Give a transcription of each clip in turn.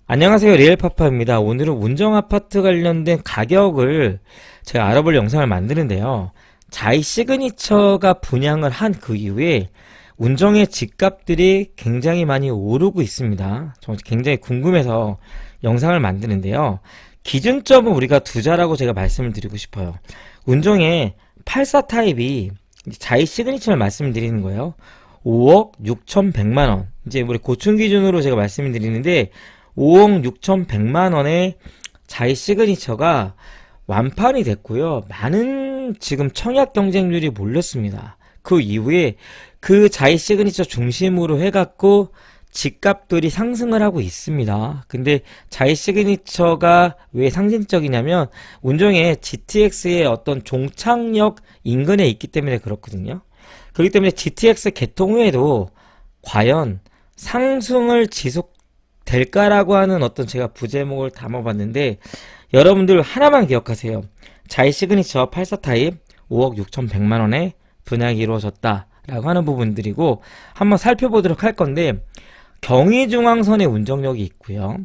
안녕하세요, 리얼파파입니다. 오늘은 운정아파트 관련된 가격을 제가 알아볼 영상을 만드는데요. 자이 시그니처가 분양을 한 그 이후에 운정의 집값들이 굉장히 많이 오르고 있습니다. 저 굉장히 궁금해서 영상을 만드는데요. 기준점은 우리가 두자라고 제가 말씀을 드리고 싶어요. 운정의 84 타입이 자이 시그니처를 말씀드리는 거예요. 5억 6,100만원. 이제 우리 고충 기준으로 제가 말씀을 드리는데 5억 6,100만원의 자이 시그니처가 완판이 됐고요. 많은 지금 청약 경쟁률이 몰렸습니다. 그 이후에 그 자이 시그니처 중심으로 해갖고 집값들이 상승을 하고 있습니다. 근데 자이 시그니처가 왜 상징적이냐면 운정의 GTX의 어떤 종착역 인근에 있기 때문에 그렇거든요. 그렇기 때문에 GTX 개통 후에도 과연 상승을 지속될까라고 하는 어떤 제가 부제목을 담아봤는데 여러분들 하나만 기억하세요. 자이 시그니처 84 타입 5억 6,100만원에 분양이 이루어졌다라고 하는 부분들이고 한번 살펴보도록 할 건데 경의중앙선의 운정역이 있고요.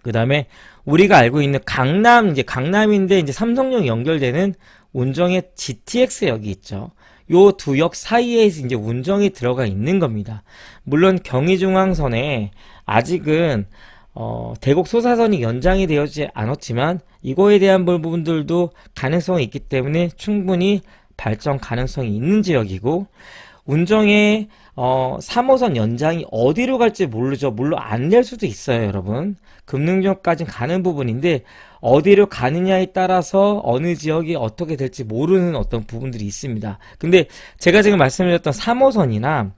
그 다음에 우리가 알고 있는 강남, 이제 강남인데 이제 삼성역 연결되는 운정의 GTX역이 있죠. 요 두 역 사이에 이제 운정이 들어가 있는 겁니다. 물론 경의중앙선에 아직은 대곡 소사선이 연장이 되어지지 않았지만 이거에 대한 부분들도 가능성이 있기 때문에 충분히 발전 가능성이 있는 지역이고 운정의 3호선 연장이 어디로 갈지 모르죠. 물론 안 될 수도 있어요, 여러분. 금능역까지는 가는 부분인데 어디로 가느냐에 따라서 어느 지역이 어떻게 될지 모르는 어떤 부분들이 있습니다. 근데 제가 지금 말씀드렸던 3호선이나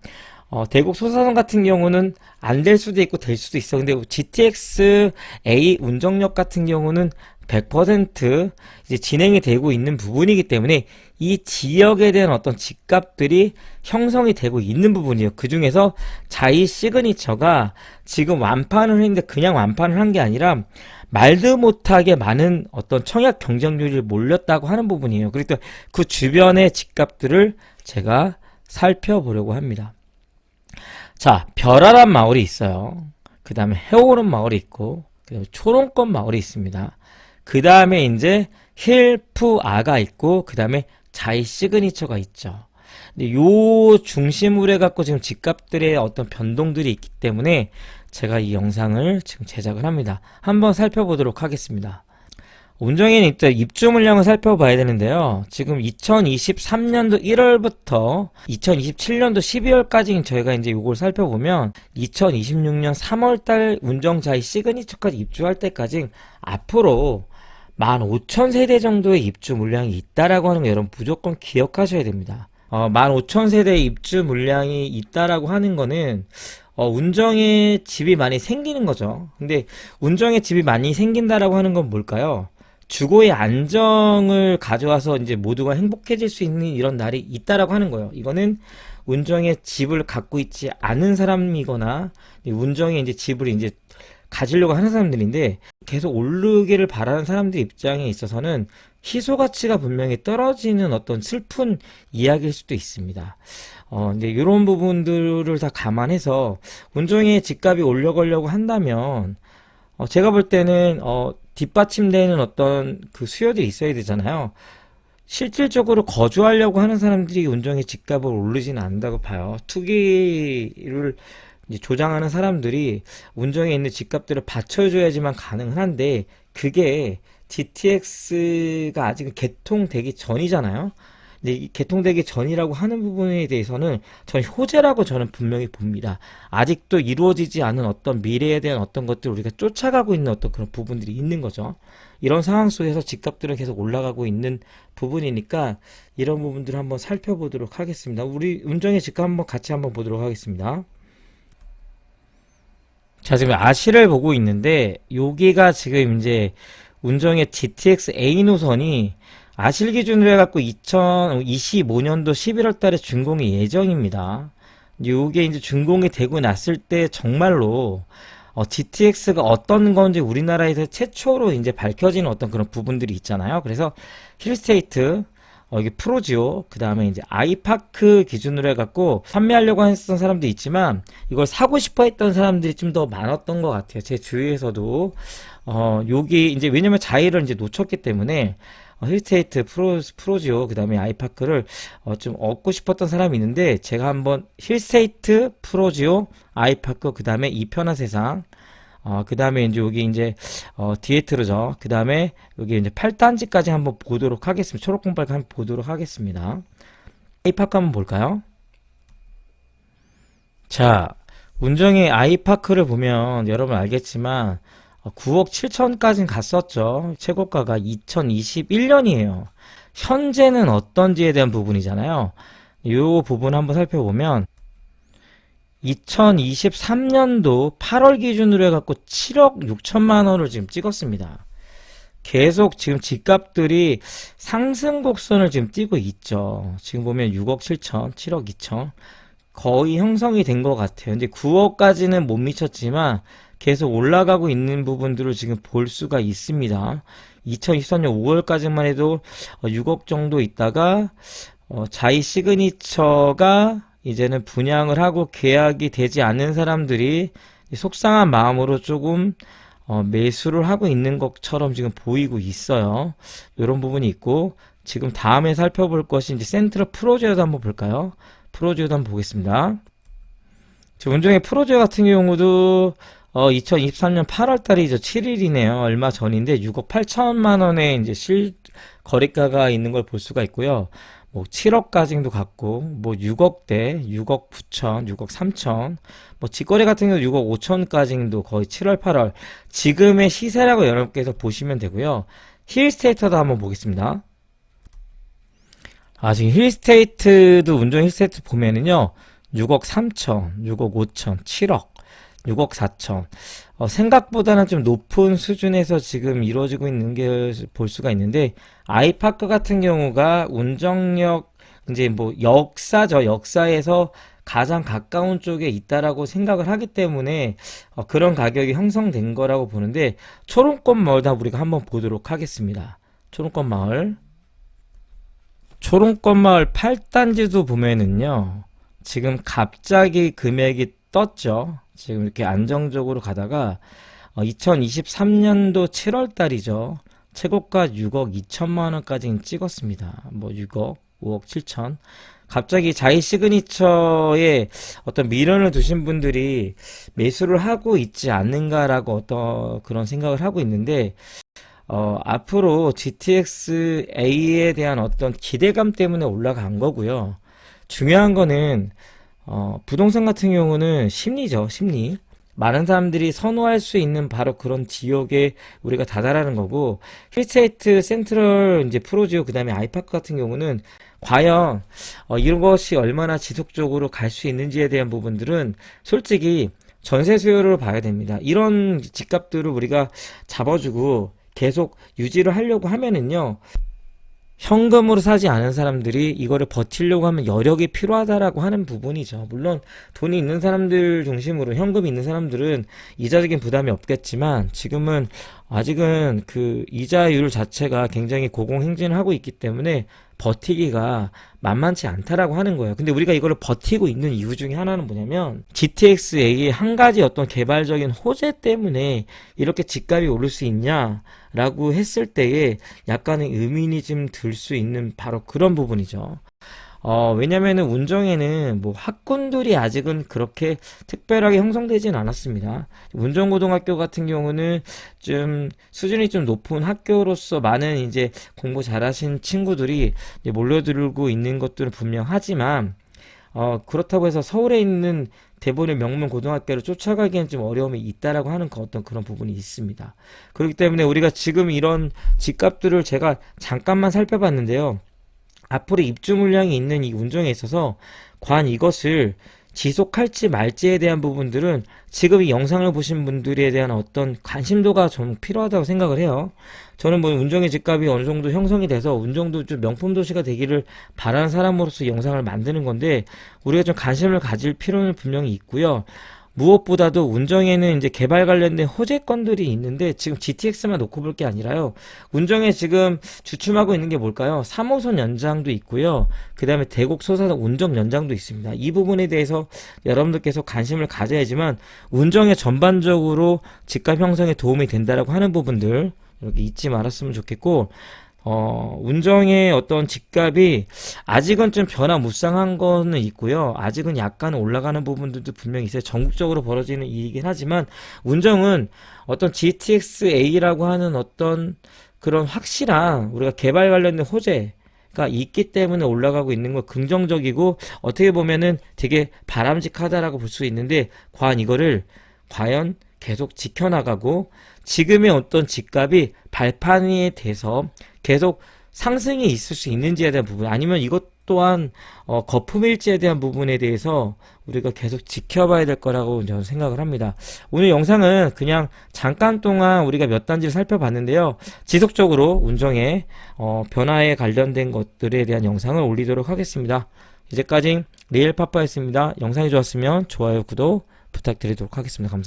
대곡 소사선 같은 경우는 안 될 수도 있고 될 수도 있어. 근데 GTX A 운정역 같은 경우는 100% 이제 진행이 되고 있는 부분이기 때문에 이 지역에 대한 어떤 집값들이 형성이 되고 있는 부분이에요. 그 중에서 자이 시그니처가 지금 완판을 했는데 그냥 완판을 한 게 아니라 말도 못하게 많은 어떤 청약 경쟁률이 몰렸다고 하는 부분이에요. 그러니까 그 주변의 집값들을 제가 살펴보려고 합니다. 자, 별아람 마을이 있어요. 그 다음에 해오름 마을이 있고, 그 다음에 초롱꽃 마을이 있습니다. 그 다음에 이제 힐프아가 있고, 그 다음에 자이 시그니처가 있죠. 근데 요 중심으로 해갖고 지금 집값들의 어떤 변동들이 있기 때문에 제가 이 영상을 지금 제작을 합니다. 한번 살펴보도록 하겠습니다. 운정에는 일단 입주 물량을 살펴봐야 되는데요. 지금 2023년도 1월부터 2027년도 12월까지 저희가 이제 요걸 살펴보면 2026년 3월달 운정자의 시그니처까지 입주할 때까지 앞으로 15,000세대 정도의 입주 물량이 있다라고 하는 거 여러분 무조건 기억하셔야 됩니다. 15,000세대 입주 물량이 있다라고 하는 거는 운정에 집이 많이 생기는 거죠. 근데 운정에 집이 많이 생긴다라고 하는 건 뭘까요? 주거의 안정을 가져와서 이제 모두가 행복해질 수 있는 이런 날이 있다라고 하는 거예요. 이거는 운정에 집을 갖고 있지 않은 사람이거나 운정에 이제 집을 이제 가지려고 하는 사람들인데 계속 오르기를 바라는 사람들 입장에 있어서는 희소 가치가 분명히 떨어지는 어떤 슬픈 이야기일 수도 있습니다. 이제 이런 부분들을 다 감안해서 운정의 집값이 올려가려고 한다면 제가 볼 때는 뒷받침되는 어떤 그 수요들이 있어야 되잖아요. 실질적으로 거주하려고 하는 사람들이 운정의 집값을 오르지는 않는다고 봐요. 투기를 이제 조장하는 사람들이 운정에 있는 집값들을 받쳐줘야지만 가능은 한데 그게 GTX가 아직 개통되기 전이잖아요. 근데 이 개통되기 전이라고 하는 부분에 대해서는 저는 효제라고 저는 분명히 봅니다. 아직도 이루어지지 않은 어떤 미래에 대한 어떤 것들을 우리가 쫓아가고 있는 어떤 그런 부분들이 있는 거죠. 이런 상황 속에서 집값들은 계속 올라가고 있는 부분이니까 이런 부분들을 한번 살펴보도록 하겠습니다. 우리 운정의 집값 한번 같이 한번 보도록 하겠습니다. 자, 지금 아시를 보고 있는데 여기가 지금 이제 운정의 GTX A 노선이 아실 기준으로 해갖고 2025년도 11월 달에 준공이 예정입니다. 요게 이제 준공이 되고 났을 때 정말로 GTX가 어떤 건지 우리나라에서 최초로 이제 밝혀지는 어떤 그런 부분들이 있잖아요. 그래서 힐스테이트 이게 프로지오, 그 다음에 이제 아이파크 기준으로 해갖고 판매하려고 했던 사람도 있지만 이걸 사고 싶어 했던 사람들이 좀 더 많았던 것 같아요. 제 주위에서도. 여기 이제 왜냐면 자이를 이제 놓쳤기 때문에 힐스테이트 프로지오, 그 다음에 아이파크를 좀 얻고 싶었던 사람이 있는데 제가 한번 힐스테이트, 프로지오, 아이파크, 그 다음에 이 편한 세상, 그 다음에 이제 여기 이제 디에트르죠. 그 다음에 여기 이제 8단지까지 한번 보도록 하겠습니다. 초록공팔 한번 보도록 하겠습니다. 아이파크 한번 볼까요? 자, 운정의 아이파크를 보면 여러분 알겠지만 9억 7천까지는 갔었죠. 최고가가 2021년이에요. 현재는 어떤지에 대한 부분이잖아요. 이 부분 한번 살펴보면 2023년도 8월 기준으로 해갖고 7억 6천만 원을 지금 찍었습니다. 계속 지금 집값들이 상승 곡선을 지금 띄고 있죠. 지금 보면 6억 7천, 7억 2천 거의 형성이 된 것 같아요. 근데 9억까지는 못 미쳤지만 계속 올라가고 있는 부분들을 지금 볼 수가 있습니다. 2023년 5월까지만 해도 6억 정도 있다가 자이 시그니처가 이제는 분양을 하고 계약이 되지 않는 사람들이 속상한 마음으로 조금 매수를 하고 있는 것처럼 지금 보이고 있어요. 이런 부분이 있고, 지금 다음에 살펴볼 것이 이제 센트럴 프로제어도 한번 볼까요? 프로제어도 한번 보겠습니다. 지금 운정의 프로제어 같은 경우도 2023년 8월 달이죠. 7일이네요. 얼마 전인데 6억 8천만 원에 이제 거래가가 있는 걸 볼 수가 있고요. 뭐 7억까지도 갔고, 뭐 6억대, 6억 9천, 6억 3천, 뭐 직거래 같은 경우 6억 5천까지도 거의 7월, 8월 지금의 시세라고 여러분께서 보시면 되고요. 힐스테이트도 한번 보겠습니다. 지금 힐스테이트도 운정 힐스테이트 보면은요, 6억 3천, 6억 5천, 7억, 6억 4천. 생각보다는 좀 높은 수준에서 지금 이루어지고 있는 게 볼 수가 있는데, 아이파크 같은 경우가 운정역, 이제 뭐 역사죠. 역사에서 가장 가까운 쪽에 있다라고 생각을 하기 때문에 그런 가격이 형성된 거라고 보는데, 초롱꽃 마을도 우리가 한번 보도록 하겠습니다. 초롱꽃 마을. 초롱꽃 마을 8단지도 보면은요, 지금 갑자기 금액이 떴죠. 지금 이렇게 안정적으로 가다가 2023년도 7월 달이죠. 최고가 6억 2천만 원까지 찍었습니다. 뭐 6억, 5억 7천. 갑자기 자이 시그니처에 어떤 미련을 두신 분들이 매수를 하고 있지 않는가라고 어떤 그런 생각을 하고 있는데, 앞으로 GTX A에 대한 어떤 기대감 때문에 올라간 거고요. 중요한 거는 부동산 같은 경우는 심리죠, 심리. 많은 사람들이 선호할 수 있는 바로 그런 지역에 우리가 다다라는 거고, 힐스테이트, 센트럴, 이제 프로지오, 그 다음에 아이파크 같은 경우는 과연 이런 것이 얼마나 지속적으로 갈 수 있는지에 대한 부분들은 솔직히 전세 수요를 봐야 됩니다. 이런 집값들을 우리가 잡아주고 계속 유지를 하려고 하면은요, 현금으로 사지 않은 사람들이 이거를 버티려고 하면 여력이 필요하다라고 하는 부분이죠. 물론 돈이 있는 사람들 중심으로 현금이 있는 사람들은 이자적인 부담이 없겠지만, 지금은 아직은 그 이자율 자체가 굉장히 고공행진을 하고 있기 때문에 버티기가 만만치 않다라고 하는 거예요. 근데 우리가 이거를 버티고 있는 이유 중에 하나는 뭐냐면, GTX-A의 한 가지 어떤 개발적인 호재 때문에 이렇게 집값이 오를 수 있냐라고 했을 때에 약간의 의문이 좀 들 수 있는 바로 그런 부분이죠. 왜냐면은 운정에는 뭐 학군들이 아직은 그렇게 특별하게 형성되진 않았습니다. 운정고등학교 같은 경우는 좀 수준이 좀 높은 학교로서 많은 이제 공부 잘하신 친구들이 이제 몰려들고 있는 것들은 분명하지만, 그렇다고 해서 서울에 있는 대본의 명문 고등학교를 쫓아가기엔 좀 어려움이 있다라고 하는 어떤 그런 부분이 있습니다. 그렇기 때문에 우리가 지금 이런 집값들을 제가 잠깐만 살펴봤는데요. 앞으로 입주 물량이 있는 이 운정에 있어서 과연 이것을 지속할지 말지에 대한 부분들은 지금 이 영상을 보신 분들에 대한 어떤 관심도가 좀 필요하다고 생각을 해요. 저는 뭐 운정의 집값이 어느 정도 형성이 돼서 운정도 좀 명품 도시가 되기를 바라는 사람으로서 영상을 만드는 건데, 우리가 좀 관심을 가질 필요는 분명히 있고요. 무엇보다도 운정에는 이제 개발 관련된 호재건들이 있는데 지금 GTX만 놓고 볼 게 아니라요. 운정에 지금 주춤하고 있는 게 뭘까요? 3호선 연장도 있고요. 그 다음에 대곡 소사선 운정 연장도 있습니다. 이 부분에 대해서 여러분들께서 관심을 가져야지만 운정에 전반적으로 집값 형성에 도움이 된다라고 하는 부분들 이렇게 잊지 말았으면 좋겠고, 운정의 어떤 집값이 아직은 좀 변화무쌍한 거는 있고요. 아직은 약간 올라가는 부분들도 분명히 있어요. 전국적으로 벌어지는 일이긴 하지만, 운정은 어떤 GTX-A라고 하는 어떤 그런 확실한 우리가 개발 관련된 호재가 있기 때문에 올라가고 있는 거 긍정적이고, 어떻게 보면은 되게 바람직하다라고 볼 수 있는데, 과연 계속 지켜나가고 지금의 어떤 집값이 발판 위에 돼서 계속 상승이 있을 수 있는지에 대한 부분, 아니면 이것 또한 거품일지에 대한 부분에 대해서 우리가 계속 지켜봐야 될 거라고 저는 생각을 합니다. 오늘 영상은 그냥 잠깐 동안 우리가 몇 단지를 살펴봤는데요. 지속적으로 운정의 변화에 관련된 것들에 대한 영상을 올리도록 하겠습니다. 이제까지 리얼파파였습니다. 영상이 좋았으면 좋아요, 구독 부탁드리도록 하겠습니다. 감사합니다.